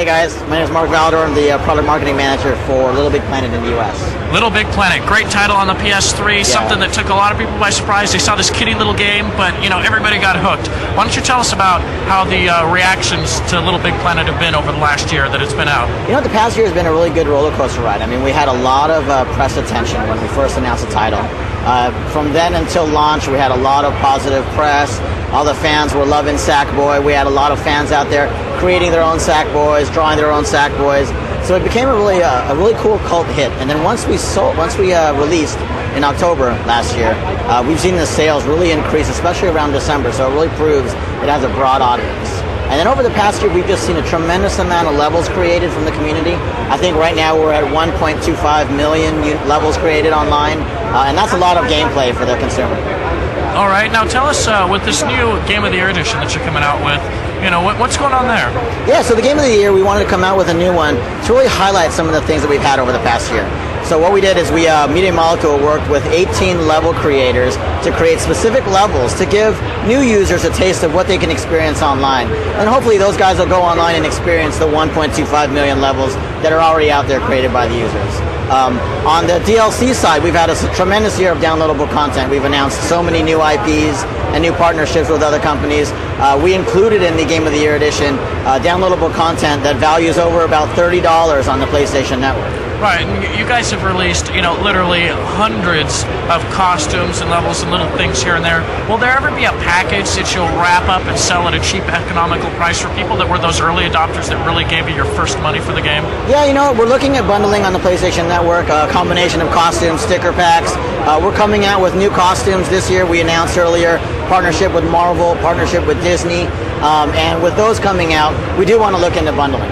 Hey guys, my name is Mark Valledor. I'm the product marketing manager for Little Big Planet in the US. Little Big Planet, great title on the PS3, something that took a lot of people by surprise. They saw this kiddie little game, but everybody got hooked. Why don't you tell us about how the reactions to Little Big Planet have been over the last year that it's been out? The past year has been a really good roller coaster ride. I mean, we had a lot of press attention when we first announced the title. From then until launch, we had a lot of positive press. All the fans were loving Sackboy. We had a lot of fans out there creating their own Sackboys, drawing their own Sackboys. So it became a really cool cult hit. And then once we released in October last year, we've seen the sales really increase, especially around December. So it really proves it has a broad audience. And then over the past year, we've just seen a tremendous amount of levels created from the community. I think right now we're at 1.25 million levels created online, and that's a lot of gameplay for the consumer. All right, now tell us, with this new Game of the Year edition that you're coming out with, what's going on there? Yeah, so the Game of the Year, we wanted to come out with a new one to really highlight some of the things that we've had over the past year. So what we did is we, Media Molecule, worked with 18 level creators to create specific levels to give new users a taste of what they can experience online. And hopefully those guys will go online and experience the 1.25 million levels that are already out there created by the users. On the DLC side, we've had a tremendous year of downloadable content. We've announced so many new IPs and new partnerships with other companies. We included in the Game of the Year edition downloadable content that values over about $30 on the PlayStation Network. Right, and you guys have released, literally hundreds of costumes and levels and little things here and there. Will there ever be a package that you'll wrap up and sell at a cheap, economical price for people that were those early adopters that really gave you your first money for the game? Yeah, we're looking at bundling on the PlayStation Network, a combination of costumes, sticker packs. We're coming out with new costumes this year. We announced earlier partnership with Marvel, partnership with Disney, and with those coming out, we do want to look into bundling.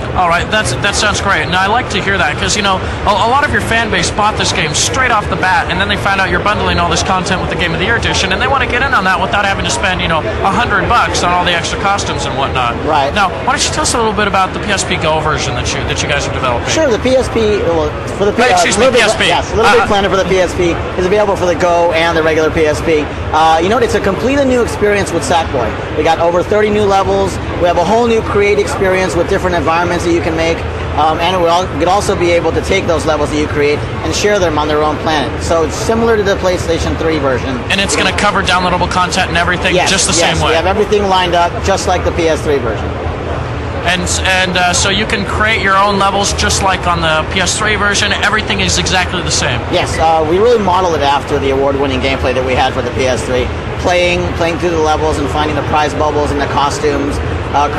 All right, that sounds great. Now, I like to hear that because, a lot of your fan base bought this game straight off the bat, and then they found out you're bundling all this content with the Game of the Year edition, and they want to get in on that without having to spend, $100 on all the extra costumes and whatnot. Right. Now, why don't you tell us a little bit about the PSP Go version that you guys are developing? Sure, the PSP, for the PSP. Yes, Little Big Planet for the PSP is available for the Go and the regular PSP. It's a completely new experience with Sackboy. We got over 30 new levels. We have a whole new create experience with different environments that you can make, and we could also be able to take those levels that you create and share them on their own planet. So it's similar to the PlayStation 3 version. And it's going to cover downloadable content and everything just the same way? We have everything lined up just like the PS3 version. And so you can create your own levels just like on the PS3 version. Everything is exactly the same. Yes, we really model it after the award-winning gameplay that we had for the PS3. Playing through the levels and finding the prize bubbles and the costumes.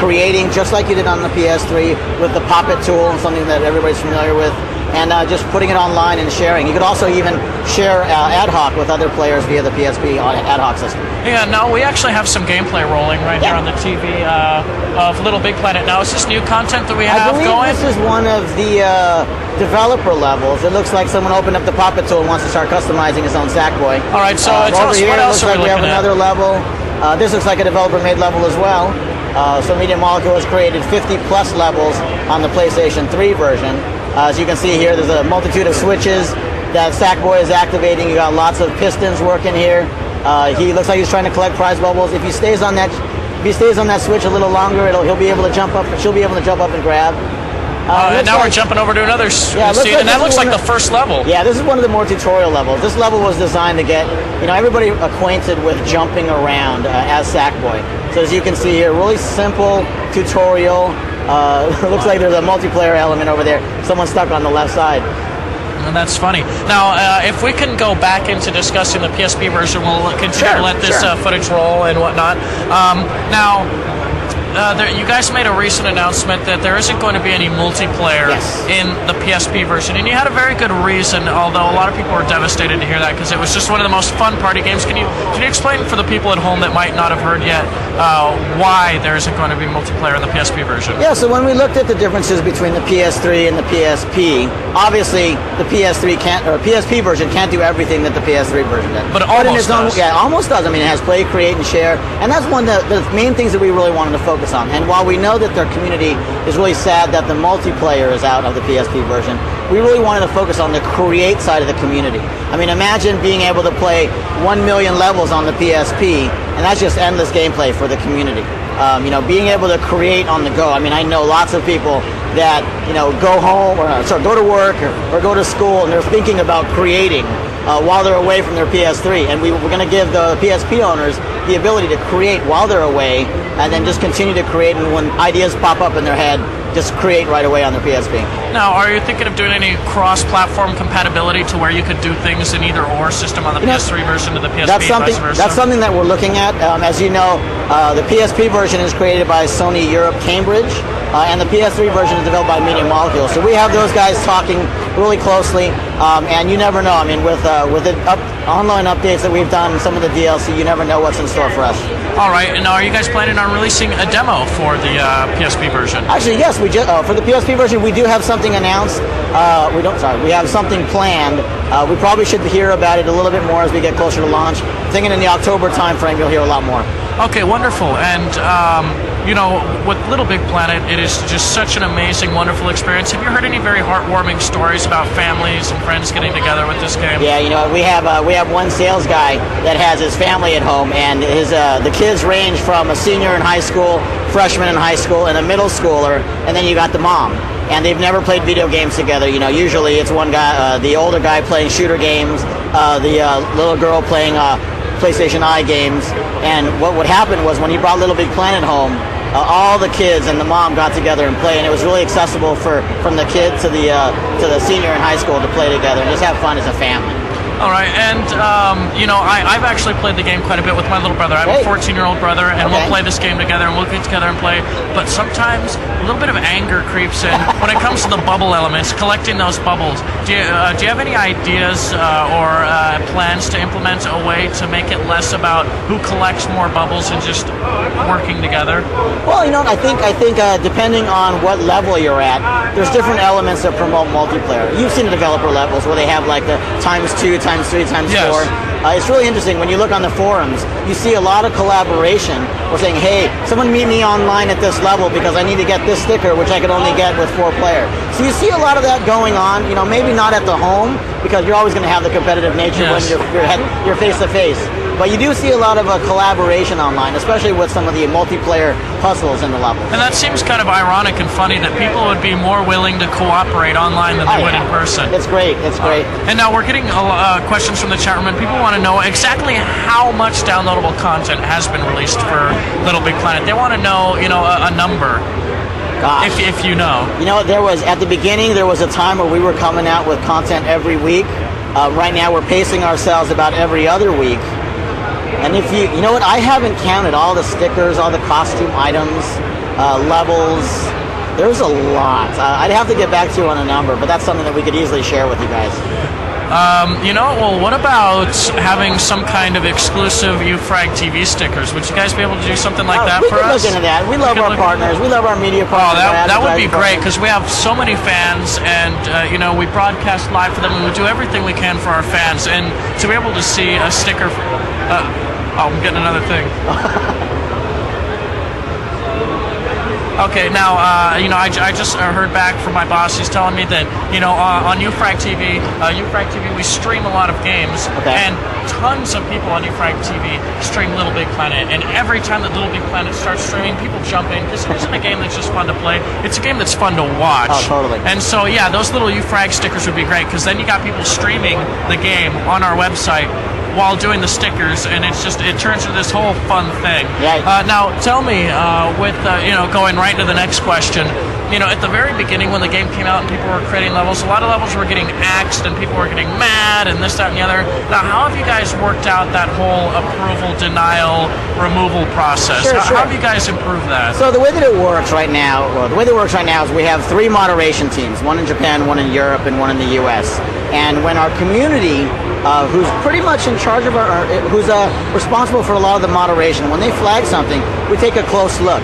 Creating just like you did on the PS3 with the Pop-It tool, something that everybody's familiar with, and just putting it online and sharing. You could also even share ad hoc with other players via the PSP ad hoc system. Yeah, no, we actually have some gameplay rolling right here on the TV of Little Big Planet. Now, is this new content that we have going? I believe this is one of the developer levels. It looks like someone opened up the Pop-It tool and wants to start customizing his own Sackboy. All right, so tell us what else are we looking at? We have another level. This looks like a developer-made level as well. So Media Molecule has created 50-plus levels on the PlayStation 3 version. As you can see here, there's a multitude of switches that Sackboy is activating. You got lots of pistons working here. He looks like he's trying to collect prize bubbles. If he stays on that switch a little longer, he'll be able to jump up. She'll be able to jump up and grab. And now we're jumping over to another scene, and that looks like the first level. Yeah, this is one of the more tutorial levels. This level was designed to get everybody acquainted with jumping around as Sackboy. So as you can see here, really simple tutorial. It looks like there's a multiplayer element over there. Someone's stuck on the left side. And that's funny. Now, if we can go back into discussing the PSP version, we'll continue to let this footage roll and whatnot. You guys made a recent announcement that there isn't going to be any multiplayer in the PSP version, and you had a very good reason, although a lot of people were devastated to hear that because it was just one of the most fun party games. Can you explain for the people at home that might not have heard yet why there isn't going to be multiplayer in the PSP version? Yeah, so when we looked at the differences between the PS3 and the PSP, obviously the PSP version can't do everything that the PS3 version did. But it almost does. Yeah, it almost does. I mean, it has play, create, and share, and that's one of the main things that we really wanted to focus on. And while we know that their community is really sad that the multiplayer is out of the PSP version, we really wanted to focus on the create side of the community. I mean, imagine being able to play 1 million levels on the PSP, and that's just endless gameplay for the community. being able to create on the go. I mean, I know lots of people that go home or go to work or go to school, and they're thinking about creating while they're away from their PS3. And we're going to give the PSP owners the ability to create while they're away, and then just continue to create. And when ideas pop up in their head, just create right away on their PSP. Now, are you thinking of doing any cross-platform compatibility to where you could do things in either or system on the PS3 version to the PSP, vice versa? That's something that we're looking at. As you know, the PSP version is created by Sony Europe Cambridge, and the PS3 version is developed by Media Molecule. So we have those guys talking really closely, and you never know. I mean, with the online updates that we've done, some of the DLC, you never know what's in store for us. All right, and now are you guys planning on releasing a demo for the PSP version? Actually, yes. We just for the PSP version, we do have something announced. We have something planned. We probably should hear about it a little bit more as we get closer to launch. Thinking in the October timeframe, you'll hear a lot more. Okay, wonderful. And with Little Big Planet, it is just such an amazing, wonderful experience. Have you heard any very heartwarming stories about families and friends getting together with this game? Yeah, we have one sales guy that has his family at home, and the kids range from a senior in high school, freshman in high school, and a middle schooler, and then you got the mom. And they've never played video games together. Usually it's one guy, the older guy playing shooter games, the little girl playing PlayStation I games. And what would happen was when he brought Little Big Planet home, all the kids and the mom got together and played, and it was really accessible from the kid to the senior in high school to play together and just have fun as a family. All right, and I've actually played the game quite a bit with my little brother. I have a 14-year-old brother, and we'll play this game together, and we'll get together and play. But sometimes a little bit of anger creeps in when it comes to the bubble elements, collecting those bubbles. Do you have any ideas or plans to implement a way to make it less about who collects more bubbles and just working together? Well, I think depending on what level you're at, there's different elements that promote multiplayer. You've seen the developer levels where they have like the ×2, ×3, ×4. It's really interesting when you look on the forums. You see a lot of collaboration. We're saying, hey, someone meet me online at this level because I need to get this sticker, which I could only get with 4 players. So you see a lot of that going on. Maybe not at the home because you're always going to have the competitive nature when you're face to face. But you do see a lot of collaboration online, especially with some of the multiplayer puzzles in the level. And that seems kind of ironic and funny that people would be more willing to cooperate online than they would in person. It's great. It's great. And now we're getting questions from the chat room, and people want to know exactly how much downloadable content has been released for Little Big Planet. They want to know, a number. Gosh. If you know. There was, at the beginning, there was a time where we were coming out with content every week. Right now, we're pacing ourselves about every other week. And if you know what, I haven't counted all the stickers, all the costume items, levels. There's a lot. I'd have to get back to you on a number, but that's something that we could easily share with you guys. Well, what about having some kind of exclusive UFrag TV stickers? Would you guys be able to do something like that for us? We could look into that. We love our partners. We love our media partners. That would be great because we have so many fans, and we broadcast live for them, and we do everything we can for our fans. And to be able to see a sticker, I'm getting another thing. Okay, now, I just heard back from my boss. He's telling me that, on UFrag TV, we stream a lot of games, and tons of people on UFrag TV stream Little Big Planet, and every time that Little Big Planet starts streaming, people jump in, because it isn't a game that's just fun to play, it's a game that's fun to watch. Oh, totally. And so, yeah, those little UFrag stickers would be great, because then you got people streaming the game on our website while doing the stickers, and it turns into this whole fun thing. Yeah. Now, tell me, with going right to the next question, at the very beginning when the game came out and people were creating levels, a lot of levels were getting axed and people were getting mad and this, that, and the other. Now, how have you guys worked out that whole approval, denial, removal process? Sure. How have you guys improved that? So the way that it works right now, is we have 3 moderation teams, one in Japan, one in Europe, and one in the U.S. And when our community, who's pretty much in charge of who's responsible for a lot of the moderation, when they flag something, we take a close look.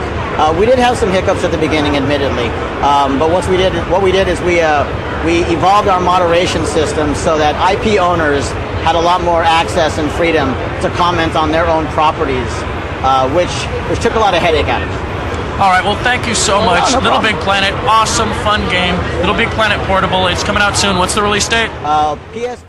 We did have some hiccups at the beginning, admittedly, but what we did is we evolved our moderation system so that IP owners had a lot more access and freedom to comment on their own properties, which took a lot of headache out of it. All right, well, thank you so much. No Little problem. Big Planet, awesome, fun game. Little Big Planet Portable, it's coming out soon. What's the release date? PSP.